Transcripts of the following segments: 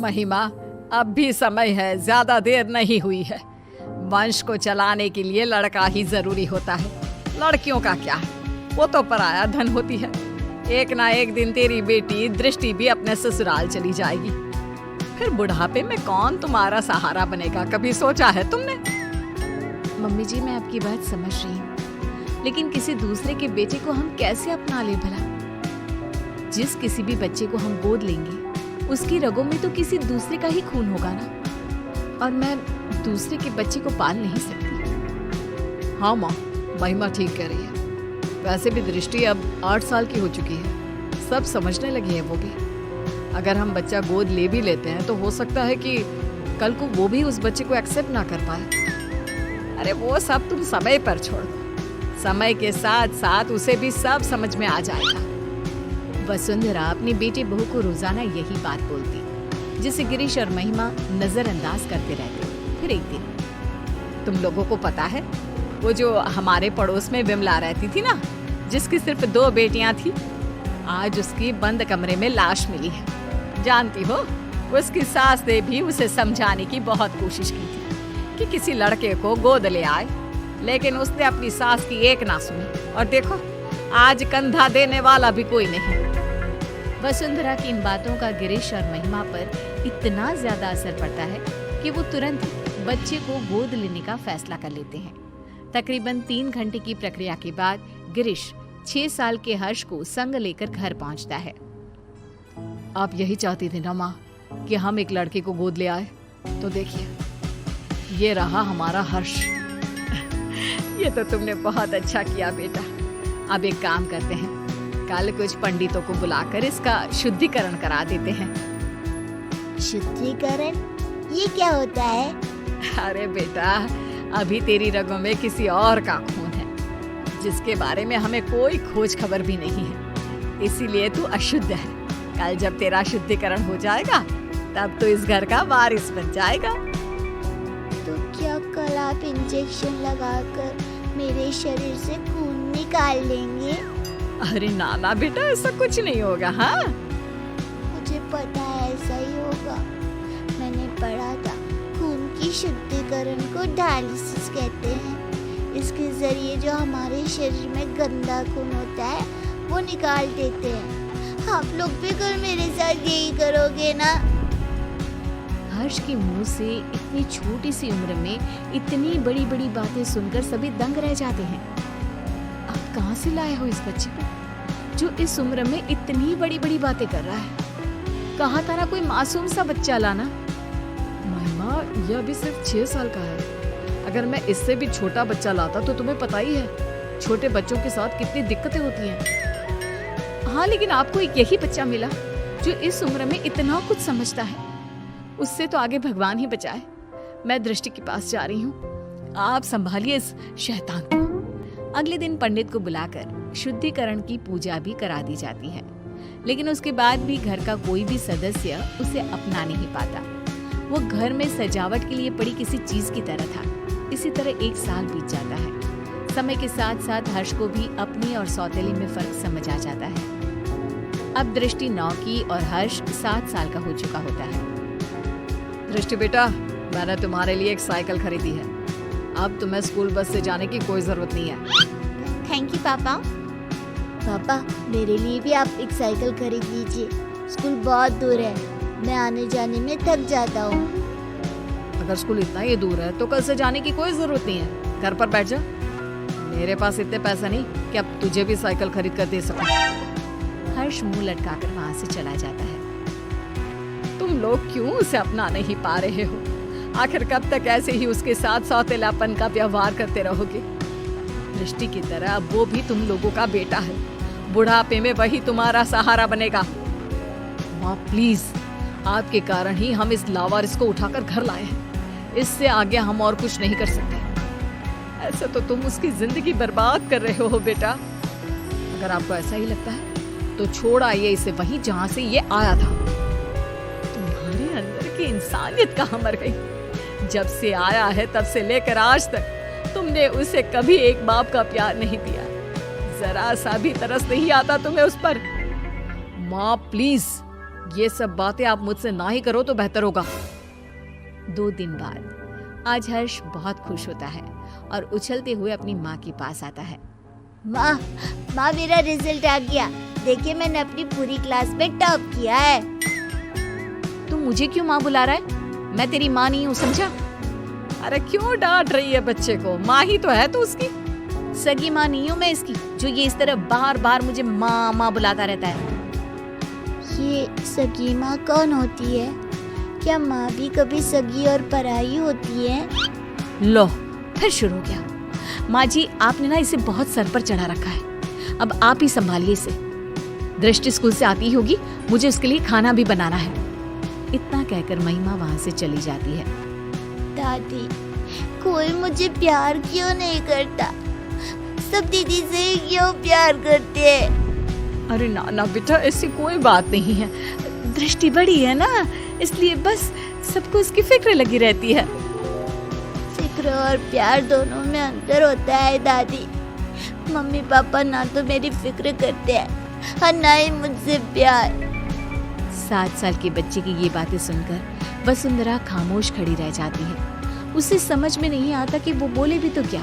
महिमा, अब भी समय है, ज्यादा देर नहीं हुई है। वंश को चलाने के लिए लड़का ही जरूरी होता है। लड़कियों का क्या है, वो तो पराया धन होती है। एक ना एक दिन तेरी बेटी दृष्टि भी अपने ससुराल चली जाएगी। फिर बुढ़ापे में कौन तुम्हारा सहारा बनेगा, कभी सोचा है तुमने? मम्मी जी, मैं आपकी बात समझ रही हूँ, लेकिन किसी दूसरे के बेटे को हम कैसे अपना ले भला? जिस किसी भी बच्चे को हम गोद लेंगे उसकी रगों में तो किसी दूसरे का ही खून होगा ना, और मैं दूसरे के बच्चे को पाल नहीं सकती। हाँ माँ, महिमा ठीक कह रही है। वैसे भी दृष्टि अब 8 साल की हो चुकी है, सब समझने लगी है वो भी। अगर हम बच्चा गोद ले भी लेते हैं तो हो सकता है कि कल को वो भी उस बच्चे को एक्सेप्ट ना कर पाए। अरे वो सब तुम समय पर छोड़ दो, समय के साथ साथ उसे भी सब समझ में आ जाएगा। वसुंधरा अपनी बेटी बहू को रोजाना यही बात बोलती, जिसे गिरीश और महिमा नजरअंदाज करते रहते। फिर एक दिन, तुम लोगों को पता है वो जो हमारे पड़ोस में विमला रहती थी ना, जिसकी सिर्फ 2 बेटियां थी, आज उसकी बंद कमरे में लाश मिली है। जानती हो, उसकी सास ने भी उसे समझाने की बहुत कोशिश की थी कि किसी लड़के को गोद ले आए, लेकिन उसने अपनी सास की एक ना सुनी। और देखो, आज कंधा देने वाला भी कोई नहीं। वसुंधरा की इन बातों का गिरीश और महिमा पर इतना ज्यादा असर पड़ता है कि वो तुरंत ही बच्चे को गोद लेने का फैसला कर लेते हैं। तकरीबन 3 घंटे की प्रक्रिया के बाद गिरीश 6 साल के हर्ष को संग लेकर घर पहुंचता है। आप यही चाहती थी ना माँ कि हम एक लड़के को गोद ले आए? तो देखिए, ये रहा हमारा हर्ष। ये तो तुमने बहुत अच्छा किया बेटा। अब एक काम करते हैं, कल कुछ पंडितों को बुलाकर इसका शुद्धिकरण करा देते हैं। शुद्धिकरण? ये क्या होता है? अरे बेटा, अभी तेरी रगों में किसी और का खून है, जिसके बारे में हमें कोई खोज खबर भी नहीं है, इसीलिए तू अशुद्ध है। कल जब तेरा शुद्धिकरण हो जाएगा, तब तो इस घर का वारिस बन जाएगा। तो क्या कल आप इंजेक्शन लगाकर मेरे शरीर से खून निकाल लेंगे? अरे ना बेटा, ऐसा कुछ नहीं होगा। हाँ, मुझे पता है ऐसा ही होगा। मैंने पढ़ा था, खून की शुद्धिकरण को डायलिसिस कहते हैं। इसके जरिए जो हमारे शरीर में गंदा खून होता है वो निकाल देते हैं। आप लोग भी कल मेरे साथ यही करोगे ना? हर्ष के मुंह से इतनी छोटी सी उम्र में इतनी बड़ी बड़ी बातें सुनकर सभी दंग रह जाते हैं। आप कहाँ से लाए हो इस बच्चे को जो इस उम्र में इतनी बड़ी बड़ी बातें कर रहा है? कहा था ना कोई मासूम सा बच्चा लाना। महिमा, यह अभी सिर्फ 6 साल का है। अगर मैं इससे भी छोटा बच्चा लाता तो तुम्हें पता ही है छोटे बच्चों के साथ कितनी दिक्कतें होती हैं। हाँ, लेकिन आपको एक यही बच्चा मिला जो इस उम्र में इतना कुछ समझता है। उससे तो आगे भगवान ही बचाए। मैं दृष्टि के पास जा रही हूँ, आप संभालिए इस शैतान को। अगले दिन पंडित को बुलाकर शुद्धिकरण की पूजा भी करा दी जाती है, लेकिन उसके बाद भी घर का कोई भी सदस्य उसे अपना नहीं पाता। वो घर में सजावट के लिए पड़ी किसी चीज की तरह था। इसी तरह 1 साल बीत जाता है। समय के साथ साथ हर्ष को भी अपनी और सौतेली में फर्क समझ आ जाता है। अब दृष्टि 9 की और हर्ष 7 साल का हो चुका होता है। दृष्टि बेटा, मैंने तुम्हारे लिए एक साइकिल खरीदी है। अब तुम्हें स्कूल बस से जाने की कोई जरूरत नहीं है। थैंक यू पापा। पापा, मेरे लिए भी आप एक साइकिल खरीद लीजिए। स्कूल बहुत दूर है, मैं आने जाने में थक जाता हूँ। अगर स्कूल इतना ही दूर है तो कल से जाने की कोई जरूरत नहीं है, घर पर बैठ जा। मेरे पास इतने पैसे नहीं कि अब तुझे भी साइकिल खरीद कर दे सकूं। हर्ष मुंह लटकाकर वहाँ से चला जाता है। तुम लोग क्यों उसे अपना नहीं पा रहे हो? आखिर कब तक ऐसे ही उसके साथ सौतेलापन का व्यवहार करते रहोगे? दृष्टि की तरह अब वो भी तुम लोगों का बेटा है। बुढ़ापे में वही तुम्हारा सहारा बनेगा। माँ प्लीज, आपके कारण ही हम इस लावारिस को उठाकर घर लाए हैं। इससे आगे हम और कुछ नहीं कर सकते। ऐसे तो तुम उसकी जिंदगी बर्बाद कर रहे हो बेटा। अगर आपको ऐसा ही लगता है तो छोड़ आइए इसे वहीं जहाँ से ये आया था। तुम्हारे अंदर की इंसानियत कहाँ मर गई? जब से आया है तब से लेकर आज तक तुमने उसे कभी एक बाप का प्यार नहीं दिया। जरा सा भी तरस नहीं आता तुम्हें उस पर। माँ प्लीज, ये सब बातें आप मुझसे ना ही करो तो बेहतर होगा। 2 दिन बाद आज हर्ष बहुत खुश होता है और उछलते हुए अपनी माँ के पास आता है। माँ, माँ मेरा रिजल्ट आ गया। देखिए मैंने अपनी पूरी क्लास में टॉप किया है। तू मुझे क्यों माँ बुला रहा है? मैं तेरी माँ नहीं हूँ, समझा? अरे क्यों डांट रही है बच्चे को? माँ ही तो है तू उसकी। सगी माँ नहीं हूँ मैं इसकी, जो ये इस तरह बार बार मुझे माँ माँ बुलाता रहता है। ये सगी माँ कौन होती है? क्या माँ भी कभी सगी और पराई होती है? लो फिर शुरू हो गया। माँ जी, आपने ना इसे बहुत सर पर चढ़ा रखा है, अब आप ही संभालिए इसे। दृष्टि स्कूल से आती होगी, मुझे उसके लिए खाना भी बनाना है। इतना कहकर महिमा वहाँ से चली जाती है। दादी, कोई मुझे प्यार क्यों नहीं करता? सब दीदी से ही क्यों प्यार करते हैं? अरे ना ना बेटा, ऐसी कोई बात नहीं है। दृष्टि बड़ी है ना, इसलिए बस सबको उसकी फिक्र लगी रहती है। फिक्र और प्यार दोनों में अंतर होता है दादी। मम्मी पापा ना तो मेरी फिक्र करते हैं और ना ही मुझसे प्यार। 7 साल के बच्चे की ये बातें सुनकर वसुंधरा खामोश खड़ी रह जाती है। उसे समझ में नहीं आता कि वो बोले भी तो क्या।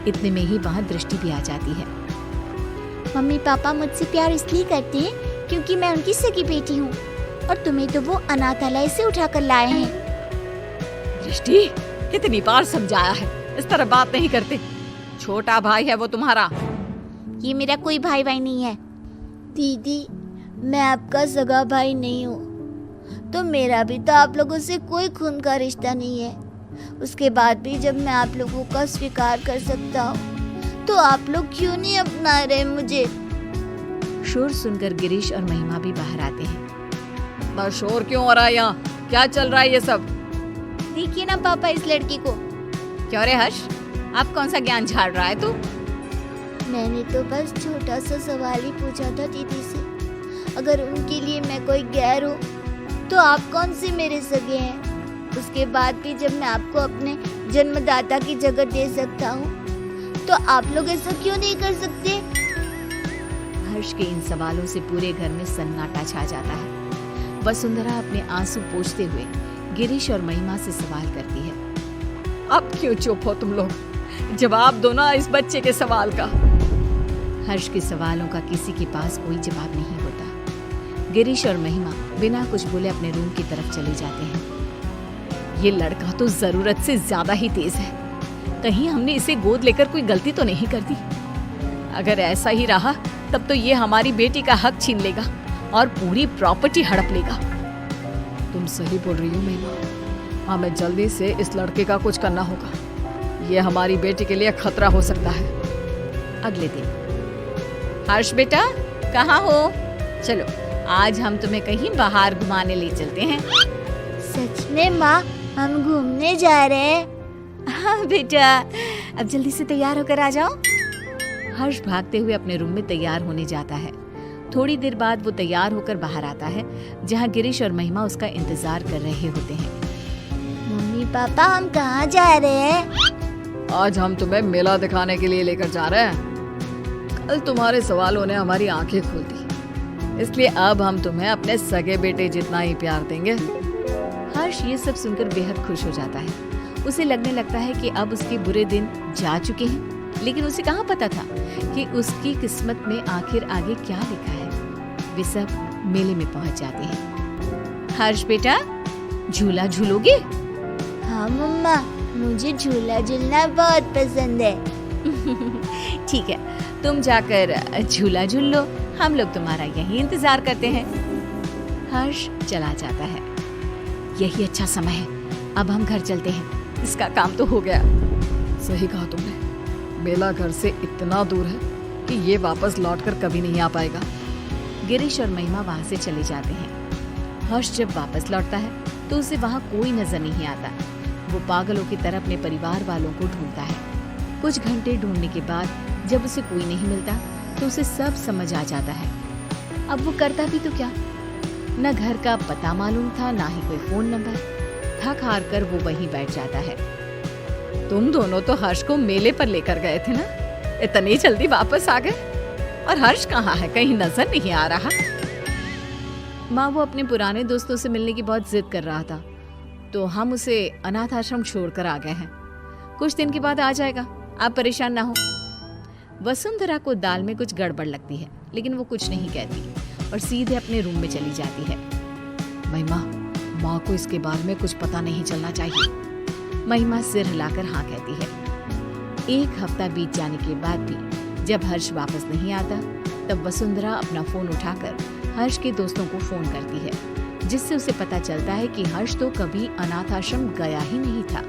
इतने में ही वहाँ दृष्टि भी आ जाती है। मम्मी पापा मुझसे प्यार इसलिए करते हैं क्योंकि मैं उनकी सगी बेटी हूँ और तुम्हें तो वो अनाथालय से उठा कर लाए हैं। दृष्टि, कितनी बार समझाया है, इस तरह बात नहीं करते। छोटा भाई है वो तुम्हारा। ये मेरा कोई भाई भाई नहीं है। दीदी, मैं आपका सगा भाई नहीं हूँ, तो मेरा भी तो आप लोगों से कोई खून का रिश्ता नहीं है। उसके बाद भी जब मैं आप लोगों का स्वीकार कर सकता हूँ, तो आप लोग क्यों नहीं अपना रहे मुझे? शोर सुनकर गिरीश और महिमा भी बाहर आते हैं। बस शोर क्यों हो रहा है यहाँ? क्या चल रहा है ये सब? देखिए ना पापा इस लड़की को। क्यों रे हर्ष, आप कौन सा ज्ञान झाड़ रहा है तू? मैंने तो बस छोटा सा सवाल ही पूछा था दीदी से। अगर उनके लिए मैं कोई गैर हूँ, तो आप कौन से मेरे सगे हैं? उसके बाद भी जब मैं आपको अपने जन्मदाता की जगह दे सकता हूँ, तो आप लोग ऐसा क्यों नहीं कर सकते? हर्ष के इन सवालों से पूरे घर में सन्नाटा छा जाता है। वसुंधरा अपने आंसू पोंछते हुए गिरीश और महिमा से सवाल करती है। अब क्यों चुप हो तुम लोग? जवाब दो ना इस बच्चे के सवाल का। हर्ष के सवालों का किसी के पास कोई जवाब नहीं होता। गिरीश और महिमा बिना कुछ बोले अपने रूम की तरफ चले जाते हैं। ये लड़का तो जरूरत से ज्यादा ही तेज है। कहीं हमने इसे गोद लेकर कोई गलती तो नहीं कर दी? अगर ऐसा ही रहा तब तो ये हमारी बेटी का हक छीन लेगा और पूरी प्रॉपर्टी हड़प लेगा। तुम सही बोल रही हो महिमा। हमें जल्दी से इस लड़के का कुछ करना होगा। ये हमारी बेटी के लिए खतरा हो सकता है। अगले दिन, हर्ष बेटा कहाँ हो? चलो आज हम तुम्हें कहीं बाहर घुमाने ले चलते हैं। सच में माँ, हम घूमने जा रहे हैं? हाँ बेटा, अब जल्दी से तैयार होकर आ जाओ। हर्ष भागते हुए अपने रूम में तैयार होने जाता है। थोड़ी देर बाद वो तैयार होकर बाहर आता है, जहाँ गिरीश और महिमा उसका इंतजार कर रहे होते हैं। मम्मी पापा, हम कहाँ जा रहे हैं? आज हम तुम्हें मेला दिखाने के लिए लेकर जा रहे हैं। कल तुम्हारे सवालों ने हमारी आंखें खोल दी, इसलिए अब हम तुम्हें अपने सगे बेटे जितना ही प्यार देंगे। हर्ष ये सब सुनकर बेहद खुश हो जाता है। उसे लगने लगता है कि अब उसके बुरे दिन जा चुके हैं, लेकिन उसे कहाँ पता था कि उसकी किस्मत में आखिर आगे क्या लिखा है। वे सब मेले में पहुंच जाते हैं। हर्ष बेटा, झूला झूलोगे? हाँ मम्मा, मुझे झूला झूलना बहुत पसंद है। ठीक है, तुम जाकर झूला झूल लो, हम लोग तुम्हारा यही इंतजार करते हैं। हर्ष चला जाता है। यही अच्छा समय है, अब हम घर चलते हैं। इसका काम तो हो गया। सही कहा तुमने, मेला घर से इतना दूर है कि ये वापस लौटकर कभी नहीं आ पाएगा। गिरीश और महिमा वहाँ से चले जाते हैं। हर्ष जब वापस लौटता है तो उसे वहाँ कोई नजर नहीं आता। वो पागलों की तरह अपने परिवार वालों को ढूंढता है। कुछ घंटे ढूंढने के बाद जब उसे कोई नहीं मिलता तो उसे सब समझ आ जाता है। अब वो करता भी तो क्या? न घर का पता मालूम था, ना ही कोई फोन नंबर। थक हार कर वो वहीं बैठ जाता है। तुम दोनों तो हर्ष को मेले पर लेकर गए थे ना, इतनी जल्दी वापस आ गए? और हर्ष कहाँ है? कहीं नजर नहीं आ रहा। माँ, वो अपने पुराने दोस्तों से मिलने की बहुत जिद कर रहा था, तो हम उसे अनाथ आश्रम छोड़कर आ गए हैं। कुछ दिन के बाद आ जाएगा, आप परेशान ना हो। वसुंधरा को दाल में कुछ गड़बड़ लगती है, लेकिन वो कुछ नहीं कहती और सीधे अपने रूम में चली जाती है। महिमा, माँ को इसके बारे में कुछ पता नहीं चलना चाहिए। महिमा सिर हिलाकर हाँ कहती है। एक हफ्ता बीत जाने के बाद भी जब हर्ष वापस नहीं आता, तब वसुंधरा अपना फोन उठाकर हर्ष के दोस्तों को फोन करती है, जिससे उसे पता चलता है कि हर्ष तो कभी अनाथ आश्रम गया ही नहीं था।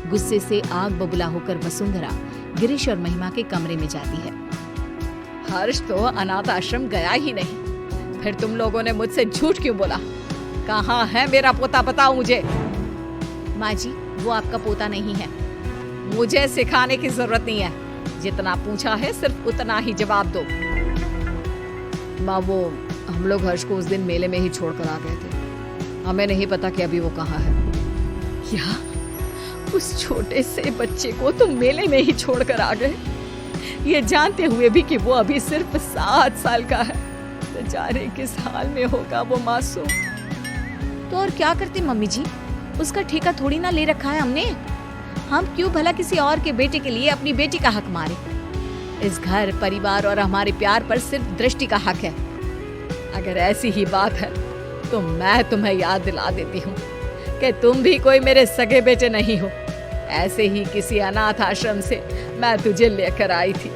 गुस्से से आग बबूला होकर वसुंधरा गिरीश और महिमा के कमरे में जाती है। हर्ष तो अनाथ आश्रम गया ही नहीं, फिर तुम लोगों ने मुझसे झूठ क्यों बोला? कहाँ है मेरा पोता, बताओ मुझे। माँ जी, वो आपका पोता नहीं है। मुझे सिखाने की जरूरत नहीं है, जितना पूछा है सिर्फ उतना ही जवाब दो। माँ, वो हम लोग हर्ष को उस दिन मेले में ही छोड़कर आ गए थे, हमें नहीं पता कि अभी वो कहाँ है। क्या? उस छोटे से बच्चे को तुम मेले में ही छोड़कर आ गए, ये जानते हुए भी कि वो अभी सिर्फ 7 साल का है। बेचारे किस हाल में होगा वो मासूम। तो और क्या करते मम्मी जी, उसका ठेका थोड़ी ना ले रखा है हमने। हम क्यों भला किसी और के बेटे के लिए अपनी बेटी का हक मारे। इस घर, परिवार और हमारे प्यार पर सिर्फ दृष्टि का हक है। अगर ऐसी ही बात है तो मैं तुम्हें याद दिला देती हूँ कि तुम भी कोई मेरे सगे बेटे नहीं हो। ऐसे ही किसी अनाथ आश्रम से मैं तुझे लेकर आई थी।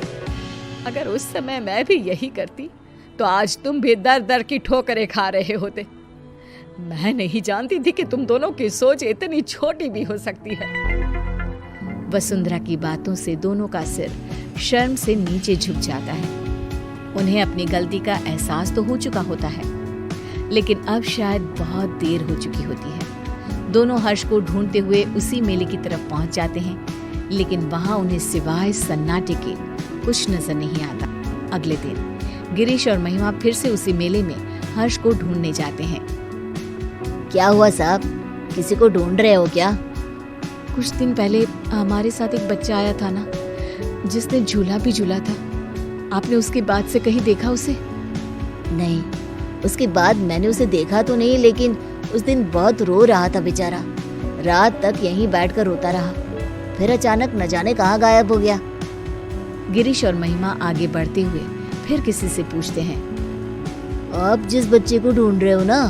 अगर उस समय मैं भी यही करती तो आज तुम भी दर दर की ठोकरें खा रहे होते। मैं नहीं जानती थी कि तुम दोनों की सोच इतनी छोटी भी हो सकती है। वसुंधरा की बातों से दोनों का सिर शर्म से नीचे झुक जाता है। उन्हें अपनी गलती का एहसास तो हो चुका होता है, लेकिन अब शायद बहुत देर हो चुकी होती है। दोनों हर्ष को ढूंढते हुए उसी मेले की तरफ पहुंच जाते हैं, लेकिन वहां उन्हें सिवाय सन्नाटे के कुछ नजर नहीं आता। अगले दिन गिरीश और महिमा फिर से उसी मेले में हर्ष को ढूंढने जाते हैं। क्या हुआ साहब, किसी को ढूंढ रहे हो क्या? कुछ दिन पहले हमारे साथ एक बच्चा आया था ना, जिसने झूला भी झूला था। आपने उसके बाद से कहीं देखा उसे? नहीं, उसके बाद मैंने उसे देखा तो नहीं, लेकिन उस दिन बहुत रो रहा था बेचारा। रात तक यहीं बैठकर रोता रहा, फिर अचानक न जाने कहाँ गायब हो गया। गिरीश और महिमा आगे बढ़ते हुए फिर किसी से पूछते हैं। आप जिस बच्चे को ढूंढ रहे हो ना,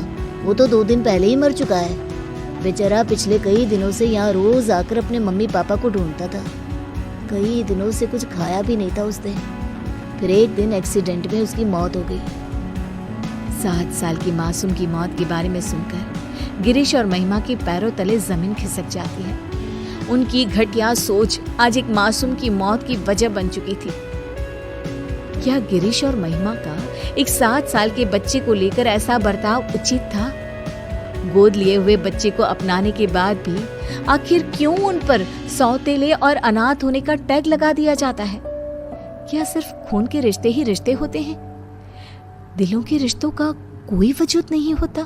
वो तो 2 दिन पहले ही मर चुका है। बेचारा पिछले कई दिनों से यहाँ रोज आकर अपने मम्मी पापा को ढूंढता था। कई दिनों से कुछ खाया भी नहीं था उसने। फिर एक दिन एक्सीडेंट में उसकी मौत हो गई। 7 साल की मासूम की मौत के बारे में सुनकर गिरीश और महिमा के पैरों तले जमीन खिसक जाती है। उनकी घटिया सोच आज एक मासूम की मौत की वजह बन चुकी थी। क्या गिरीश और महिमा का एक 7 साल के बच्चे को लेकर ऐसा बर्ताव उचित था? गोद लिए हुए बच्चे को अपनाने के बाद भी आखिर क्यों उन पर सौतेले और अनाथ होने का टैग लगा दिया जाता है? क्या सिर्फ खून के रिश्ते ही रिश्ते होते हैं? दिलों के रिश्तों का कोई वजूद नहीं होता?